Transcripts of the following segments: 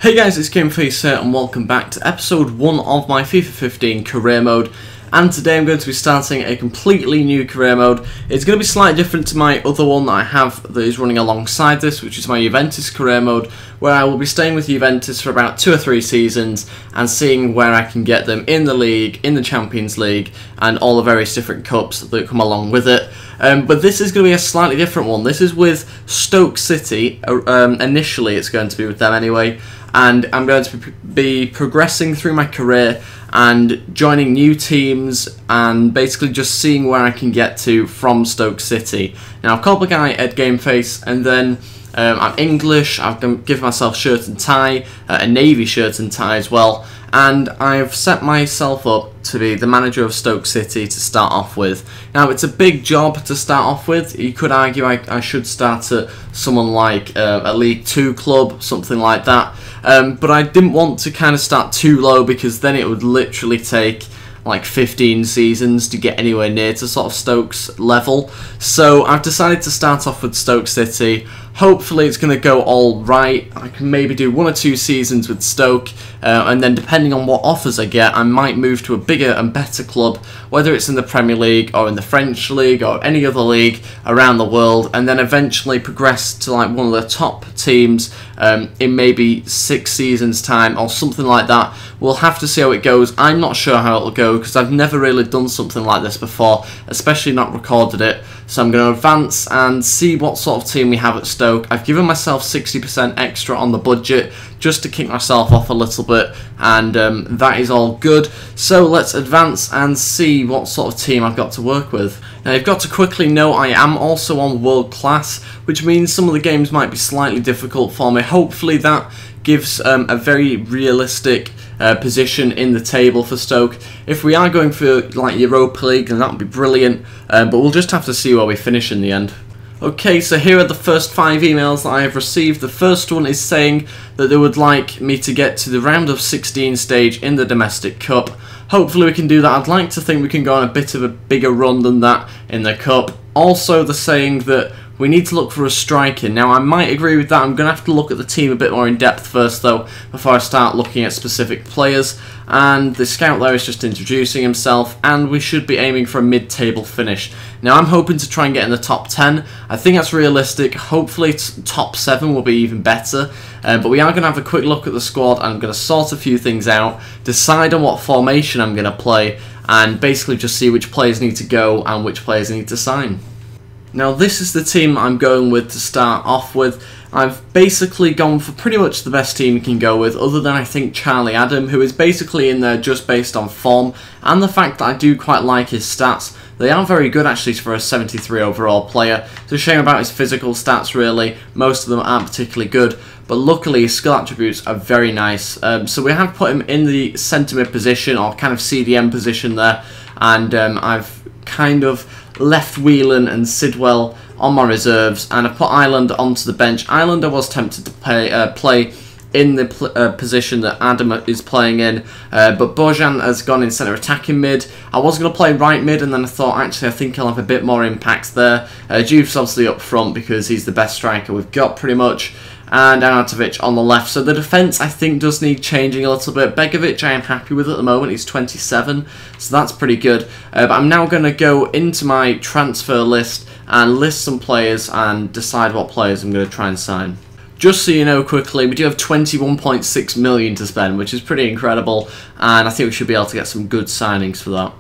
Hey guys, it's TheGameFace here and welcome back to episode 1 of my FIFA 15 career mode. And today I'm going to be starting a completely new career mode. It's going to be slightly different to my other one that I have that is running alongside this, which is my Juventus career mode, where I will be staying with Juventus for about 2 or 3 seasons and seeing where I can get them in the league, in the Champions League, and all the various different cups that come along with it. But this is going to be a slightly different one. This is with Stoke City. Initially it's going to be with them anyway. And I'm going to be progressing through my career and joining new teams and basically just seeing where I can get to from Stoke City. Now, I've called the guy TheGameFace, and then I'm English. I've given myself shirt and tie, a navy shirt and tie as well, and I've set myself up to be the manager of Stoke City to start off with. Now, it's a big job to start off with. You could argue I should start at someone like a League 2 club, something like that. But I didn't want to kind of start too low, because then it would literally take like 15 seasons to get anywhere near to sort of Stoke's level. So I've decided to start off with Stoke City. Hopefully it's going to go all right. I can maybe do 1 or 2 seasons with Stoke, and then depending on what offers I get, I might move to a bigger and better club, whether it's in the Premier League or in the French League or any other league around the world, and then eventually progress to like one of the top teams in maybe 6 seasons time or something like that. We'll have to see how it goes. I'm not sure how it'll go because I've never really done something like this before, especially not recorded it. So I'm going to advance and see what sort of team we have at Stoke. I've given myself 60% extra on the budget just to kick myself off a little bit, and that is all good. So let's advance and see what sort of team I've got to work with. Now, you've got to quickly know I am also on world class, which means some of the games might be slightly difficult for me. Hopefully that gives a very realistic position in the table for Stoke. If we are going for like Europa League, then that would be brilliant, but we'll just have to see where we finish in the end. Okay, so here are the first 5 emails that I have received. The first one is saying that they would like me to get to the round of 16 stage in the Domestic Cup. Hopefully we can do that. I'd like to think we can go on a bit of a bigger run than that in the Cup. Also, they're saying that we need to look for a striker. Now, I might agree with that. I'm going to have to look at the team a bit more in depth first, though, before I start looking at specific players. And the scout there is just introducing himself, and we should be aiming for a mid-table finish. Now, I'm hoping to try and get in the top 10. I think that's realistic. Hopefully, top 7 will be even better. But we are going to have a quick look at the squad, and I'm going to sort a few things out, decide on what formation I'm going to play, and basically just see which players need to go and which players need to sign. Now, this is the team I'm going with to start off with. I've basically gone for pretty much the best team you can go with, other than I think Charlie Adam, who is basically in there just based on form and the fact that I do quite like his stats. They are very good actually for a 73 overall player. It's a shame about his physical stats really. Most of them aren't particularly good, but luckily his skill attributes are very nice. So we have put him in the centre mid position, or kind of CDM position there, and I've kind of left Whelan and Sidwell on my reserves, and I put Ireland onto the bench. Ireland I was tempted to play in the position that Adam is playing in, but Bojan has gone in centre attacking mid. I was going to play right mid, and then I thought actually I think I'll have a bit more impact there. Juve's obviously up front because he's the best striker we've got pretty much, and Arnautovic on the left. So the defence I think does need changing a little bit. Begovic I am happy with at the moment, he's 27, so that's pretty good. But I'm now going to go into my transfer list and list some players and decide what players I'm going to try and sign. Just so you know quickly, we do have 21.6 million to spend, which is pretty incredible, and I think we should be able to get some good signings for that.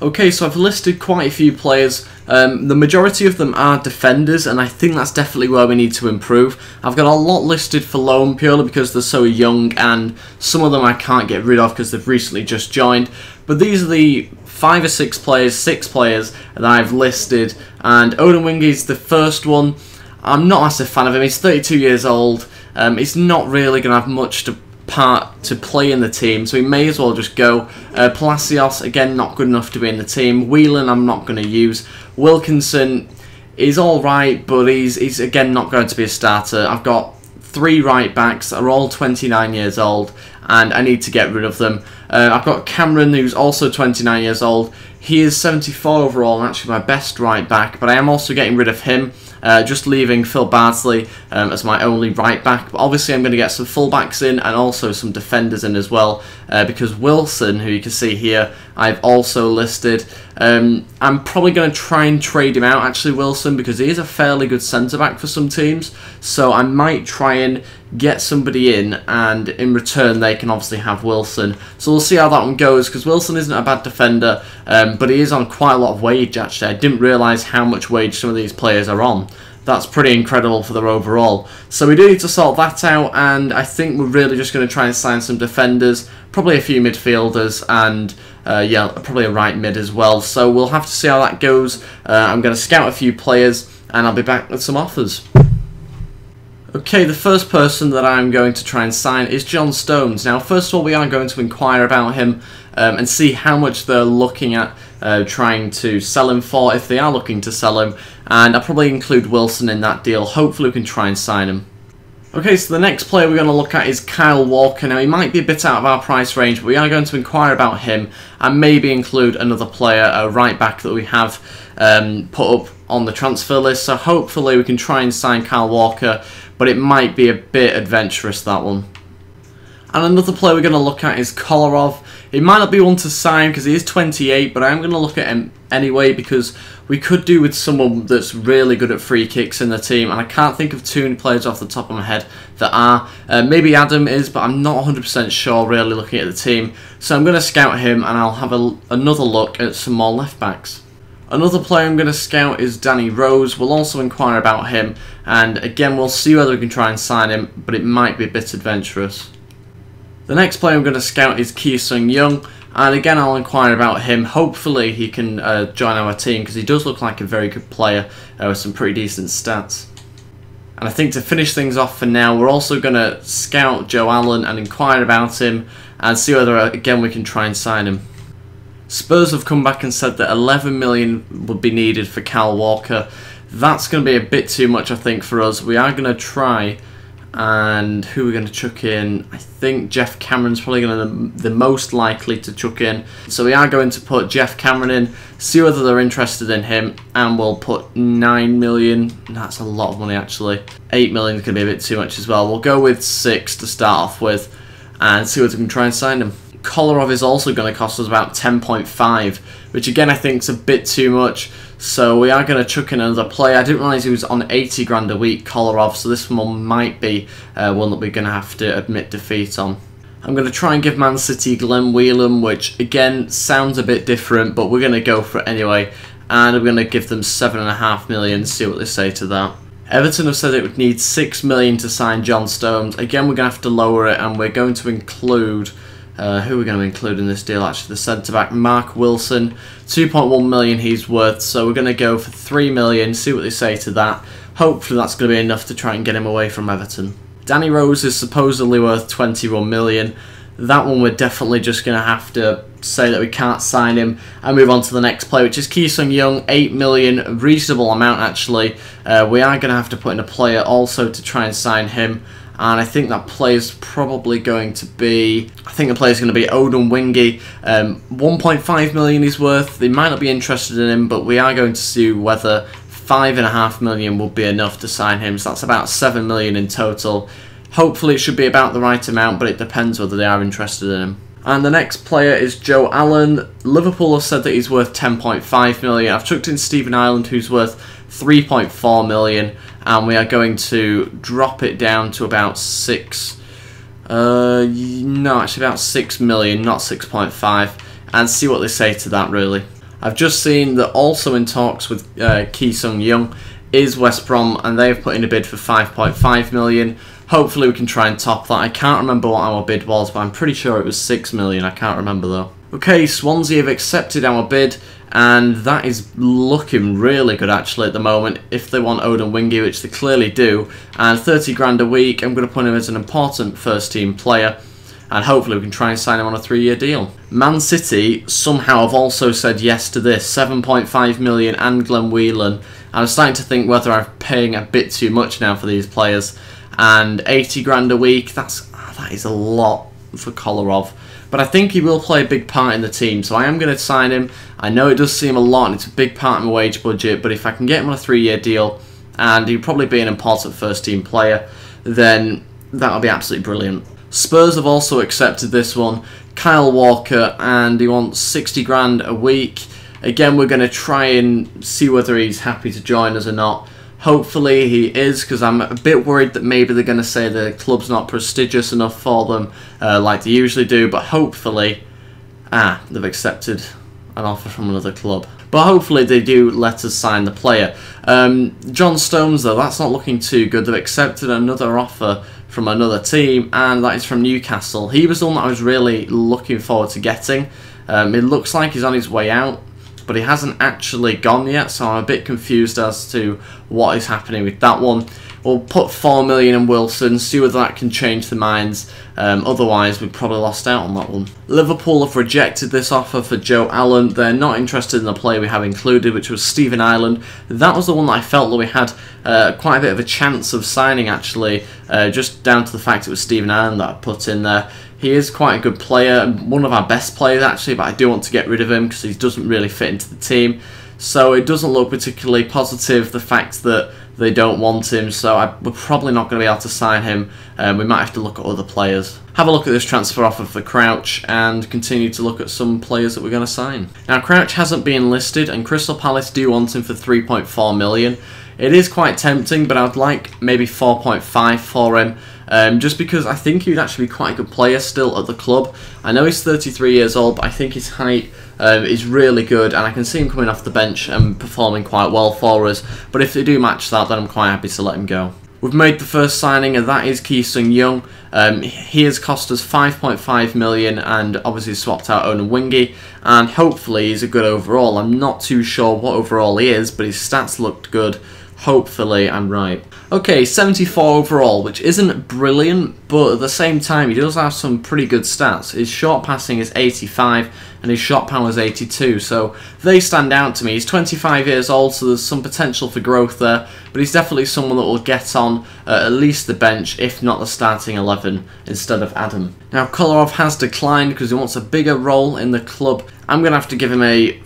Okay, so I've listed quite a few players. The majority of them are defenders, and I think that's definitely where we need to improve. I've got a lot listed for loan purely because they're so young, and some of them I can't get rid of because they've recently just joined. But these are the 5 or 6 players, 6 players that I've listed, and Odin Wingy's the first one. I'm not a massive fan of him. He's 32 years old. He's not really going to have much to play in the team, so he may as well just go. Palacios, again, not good enough to be in the team. Whelan, I'm not going to use. Wilkinson is alright, but he's again not going to be a starter. I've got 3 right backs that are all 29 years old, and I need to get rid of them. I've got Cameron, who's also 29 years old. He is 74 overall and actually my best right back, but I am also getting rid of him. just leaving Phil Bardsley as my only right back. But obviously I'm going to get some fullbacks in and also some defenders in as well, because Wilson, who you can see here, I've also listed. I'm probably going to try and trade him out, actually, Wilson, because he is a fairly good centre-back for some teams. So I might try and get somebody in, and in return they can obviously have Wilson. So we'll see how that one goes, because Wilson isn't a bad defender, but he is on quite a lot of wage, actually. I didn't realise how much wage some of these players are on. That's pretty incredible for their overall. So we do need to sort that out, and I think we're really just going to try and sign some defenders, probably a few midfielders, and yeah, probably a right mid as well. So we'll have to see how that goes. I'm going to scout a few players, and I'll be back with some offers. Okay, the first person that I'm going to try and sign is John Stones. Now, first of all, we are going to inquire about him and see how much they're looking at trying to sell him for, if they are looking to sell him. And I'll probably include Wilson in that deal. Hopefully we can try and sign him. Okay, so the next player we're going to look at is Kyle Walker. Now, he might be a bit out of our price range, but we are going to inquire about him and maybe include another player, a right back that we have put up on the transfer list. So hopefully we can try and sign Kyle Walker, but it might be a bit adventurous, that one. And another player we're going to look at is Kolarov. He might not be one to sign because he is 28, but I'm going to look at him anyway because we could do with someone that's really good at free kicks in the team, and I can't think of too many players off the top of my head that are. Maybe Adam is, but I'm not 100% sure really looking at the team. So I'm going to scout him, and I'll have another look at some more left backs. Another player I'm going to scout is Danny Rose. We'll also inquire about him, and again we'll see whether we can try and sign him, but it might be a bit adventurous. The next player I'm going to scout is Ki Sung-young, and again I'll inquire about him. Hopefully he can join our team because he does look like a very good player with some pretty decent stats. And I think to finish things off for now, we're also going to scout Joe Allen and inquire about him and see whether again we can try and sign him. Spurs have come back and said that 11 million would be needed for Kyle Walker. That's going to be a bit too much, I think, for us. We are going to try, and who are we going to chuck in? I think Jeff Cameron's probably going to be the most likely to chuck in. So we are going to put Jeff Cameron in, see whether they're interested in him, and we'll put 9 million. That's a lot of money, actually. 8 million is going to be a bit too much as well. We'll go with 6 to start off with and see whether we can try and sign him. Kolarov is also going to cost us about 10.5, which again I think is a bit too much. So we are going to chuck in another player. I didn't realise he was on 80 grand a week, Kolarov, so this one might be one that we're going to have to admit defeat on. I'm going to try and give Man City Glenn Whelan, which again sounds a bit different, but we're going to go for it anyway. And we're going to give them 7.5 million, see what they say to that. Everton have said it would need 6 million to sign John Stones. Again, we're going to have to lower it, and we're going to include... who are we going to include in this deal? Actually, the centre-back, Mark Wilson. 2.1 million he's worth, so we're going to go for 3 million, see what they say to that. Hopefully that's going to be enough to try and get him away from Everton. Danny Rose is supposedly worth 21 million. That one we're definitely just going to have to say that we can't sign him and move on to the next player, which is Ki Sung-young, 8 million, a reasonable amount actually. We are going to have to put in a player also to try and sign him. And I think that player's probably going to be... I think the player's going to be Odin Wingy. 1.5 million he's worth. They might not be interested in him, but we are going to see whether 5.5 million will be enough to sign him. So that's about 7 million in total. Hopefully it should be about the right amount, but it depends whether they are interested in him. And the next player is Joe Allen. Liverpool have said that he's worth 10.5 million. I've chucked in Stephen Ireland, who's worth 3.4 million. And we are going to drop it down to about 6... no, actually about 6 million, not 6.5. And see what they say to that, really. I've just seen that also in talks with Ki Sung-young is West Brom, and they've put in a bid for 5.5 million. Hopefully we can try and top that. I can't remember what our bid was, but I'm pretty sure it was 6 million. I can't remember though. Okay, Swansea have accepted our bid, and that is looking really good actually at the moment if they want Odin Wingy, which they clearly do. And 30 grand a week, I'm going to put him as an important first team player, and hopefully we can try and sign him on a 3-year deal. Man City somehow have also said yes to this, 7.5 million and Glenn Whelan. I'm starting to think whether I'm paying a bit too much now for these players. And 80 grand a week, that is a lot for Kolarov. But I think he will play a big part in the team, so I am going to sign him. I know it does seem a lot and it's a big part of my wage budget, but if I can get him on a 3-year deal, and he'd probably be an important first team player, then that would be absolutely brilliant. Spurs have also accepted this one, Kyle Walker, and he wants 60 grand a week. Again, we're going to try and see whether he's happy to join us or not. Hopefully he is, because I'm a bit worried that maybe they're going to say the club's not prestigious enough for them, like they usually do, but hopefully, they've accepted an offer from another club. But hopefully they do let us sign the player. John Stones, though, that's not looking too good. They've accepted another offer from another team, and that is from Newcastle. He was the one that I was really looking forward to getting. It looks like he's on his way out, but he hasn't actually gone yet, so I'm a bit confused as to what is happening with that one. We'll put 4 million in Wilson, see whether that can change the minds. Otherwise, we've probably lost out on that one. Liverpool have rejected this offer for Joe Allen. They're not interested in the player we have included, which was Stephen Ireland. That was the one that I felt that we had quite a bit of a chance of signing, actually, just down to the fact it was Stephen Ireland that I put in there. He is quite a good player, one of our best players actually, but I do want to get rid of him because he doesn't really fit into the team. So it doesn't look particularly positive, the fact that they don't want him, so we're probably not going to be able to sign him. We might have to look at other players. Have a look at this transfer offer for Crouch and continue to look at some players that we're going to sign. Now, Crouch hasn't been listed, and Crystal Palace do want him for 3.4 million. It is quite tempting, but I'd like maybe 4.5 for him. Just because I think he'd actually be quite a good player still at the club. I know he's 33 years old, but I think his height is really good, and I can see him coming off the bench and performing quite well for us. But if they do match that, then I'm quite happy to let him go. We've made the first signing, and that is Ki Sung-young. He has cost us 5.5 million and obviously swapped out Owen Wingy, and hopefully he's a good overall. I'm not too sure what overall he is, but his stats looked good. Hopefully I'm right. Okay, 74 overall, which isn't brilliant, but at the same time he does have some pretty good stats. His short passing is 85 and his shot power is 82, so they stand out to me. He's 25 years old, so there's some potential for growth there, but he's definitely someone that will get on at least the bench, if not the starting 11, instead of Adam. Now, Kolarov has declined because he wants a bigger role in the club. I'm going to have to give him a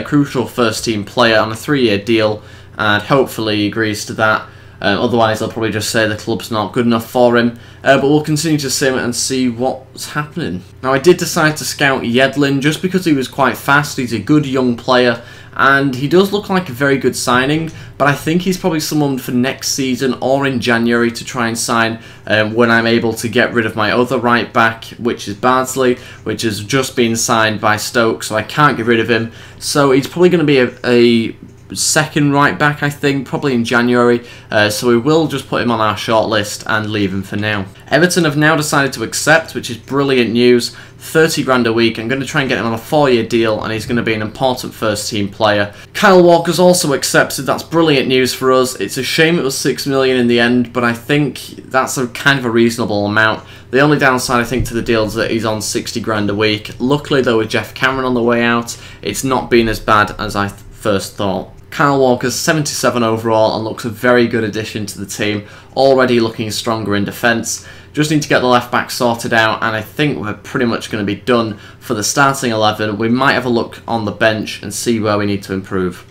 crucial first team player on a 3-year deal, and hopefully he agrees to that. Otherwise, I'll probably just say the club's not good enough for him. But we'll continue to sim and see what's happening. Now, I did decide to scout Yedlin just because he was quite fast. He's a good young player, and he does look like a very good signing. But I think he's probably someone for next season or in January to try and sign when I'm able to get rid of my other right back, which is Bardsley, which has just been signed by Stoke, so I can't get rid of him. So he's probably going to be a second right back, I think, probably in January, so we will just put him on our short list and leave him for now. Everton have now decided to accept, which is brilliant news. 30 grand a week. I'm going to try and get him on a 4-year deal, and he's going to be an important first team player. Kyle Walker's also accepted. That's brilliant news for us. It's a shame it was 6 million in the end, but I think that's a kind of a reasonable amount. The only downside, I think, to the deal is that he's on 60 grand a week. Luckily, though, with Jeff Cameron on the way out, it's not been as bad as I first thought. Kyle Walker's 77 overall and looks a very good addition to the team, already looking stronger in defence. Just need to get the left back sorted out, and I think we're pretty much going to be done for the starting 11. We might have a look on the bench and see where we need to improve.